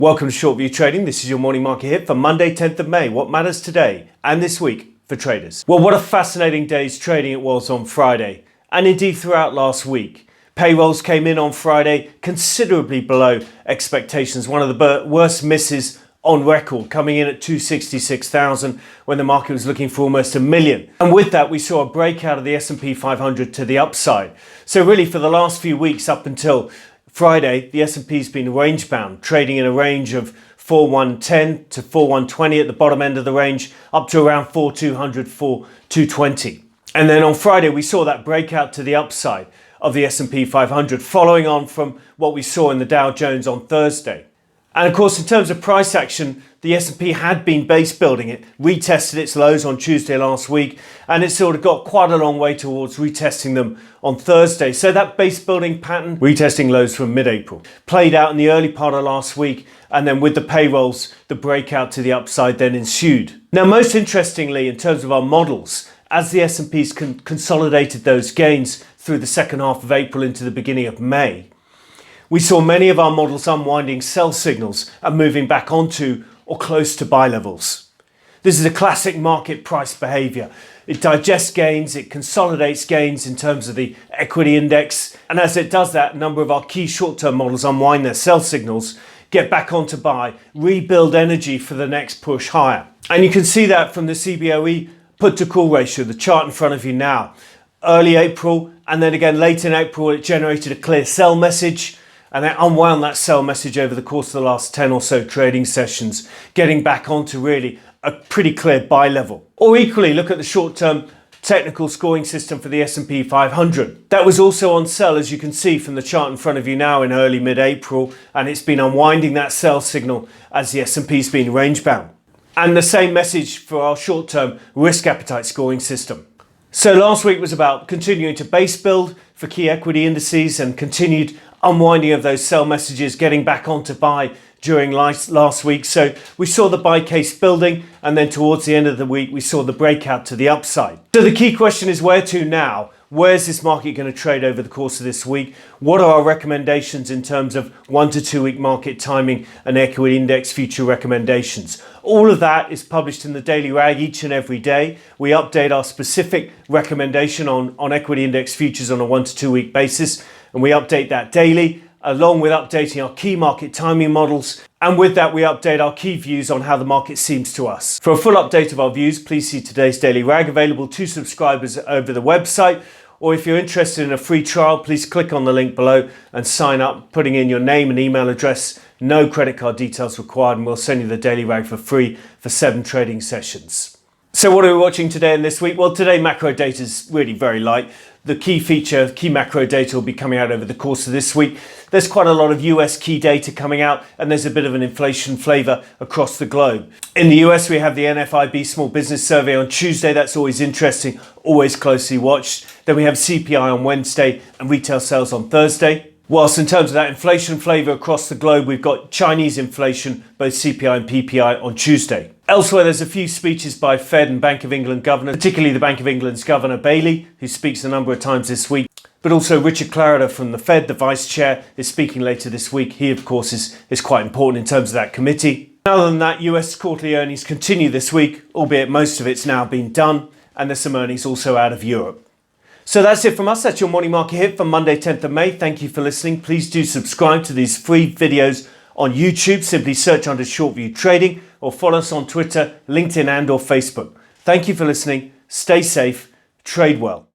Welcome to ShortView Trading. This is your morning market hit for Monday, 10th of May. What matters today and this week for traders? Well, what a fascinating day's trading it was on Friday, and indeed throughout last week. Payrolls came in on Friday considerably below expectations. One of the worst misses on record, coming in at 266,000 when the market was looking for almost 1 million. And with that, we saw a breakout of the S&P 500 to the upside. So really for the last few weeks up until Friday, the S&P's been range bound, trading in a range of 4110 to 4120 at the bottom end of the range, up to around 4200, 4220. And then on Friday, we saw that breakout to the upside of the S&P 500, following on from what we saw in the Dow Jones on Thursday. And of course, in terms of price action, the S&P had been base building it, retested its lows on Tuesday last week, and it sort of got quite a long way towards retesting them on Thursday. So that base building pattern, retesting lows from mid-April, played out in the early part of last week, and then with the payrolls, the breakout to the upside then ensued. Now, most interestingly, in terms of our models, as the S&P's consolidated those gains through the second half of April into the beginning of May, we saw many of our models unwinding sell signals and moving back onto or close to buy levels. This is a classic market price behavior. It digests gains, it consolidates gains in terms of the equity index, and as it does that, a number of our key short-term models unwind their sell signals, get back onto buy, rebuild energy for the next push higher. And you can see that from the CBOE put to call ratio, the chart in front of you now. Early April, and then again late in April, it generated a clear sell message, and they unwound that sell message over the course of the last 10 or so trading sessions, getting back onto really a pretty clear buy level. Or equally, look at the short-term technical scoring system for the S&P 500. That was also on sell, as you can see from the chart in front of you now, in early mid-April, and it's been unwinding that sell signal as the S&P's been range bound. And the same message for our short-term risk appetite scoring system. So last week was about continuing to base build for key equity indices and continued unwinding of those sell messages, getting back onto buy during last week. So we saw the buy case building, and then towards the end of the week, we saw the breakout to the upside. So the key question is, where to now? Where's this market going to trade over the course of this week? What are our recommendations in terms of 1 to 2 week market timing and equity index future recommendations? All of that is published in the Daily Rag each and every day. We update our specific recommendation on equity index futures on a 1 to 2 week basis, and we update that daily, along with updating our key market timing models. And with that, we update our key views on how the market seems to us. For a full update of our views, please see today's Daily Rag, available to subscribers over the website. Or if you're interested in a free trial, please click on the link below and sign up, putting in your name and email address. No credit card details required, and we'll send you the Daily Rag for free for 7 trading sessions. So what are we watching today and this week? Well, today macro data is really very light. The key macro data will be coming out over the course of this week. There's quite a lot of US key data coming out, and there's a bit of an inflation flavour across the globe. In the US, we have the NFIB Small Business Survey on Tuesday. That's always interesting, always closely watched. Then we have CPI on Wednesday and retail sales on Thursday. Whilst in terms of that inflation flavour across the globe, we've got Chinese inflation, both CPI and PPI, on Tuesday. Elsewhere, there's a few speeches by Fed and Bank of England governors, particularly the Bank of England's Governor Bailey, who speaks a number of times this week. But also Richard Clarida from the Fed, the Vice Chair, is speaking later this week. He, of course, is quite important in terms of that committee. Other than that, US quarterly earnings continue this week, albeit most of it's now been done, and there's some earnings also out of Europe. So that's it from us. That's your morning market hit for Monday, 10th of May. Thank you for listening. Please do subscribe to these free videos on YouTube. Simply search under ShortView Trading, or follow us on Twitter, LinkedIn and or Facebook. Thank you for listening. Stay safe. Trade well.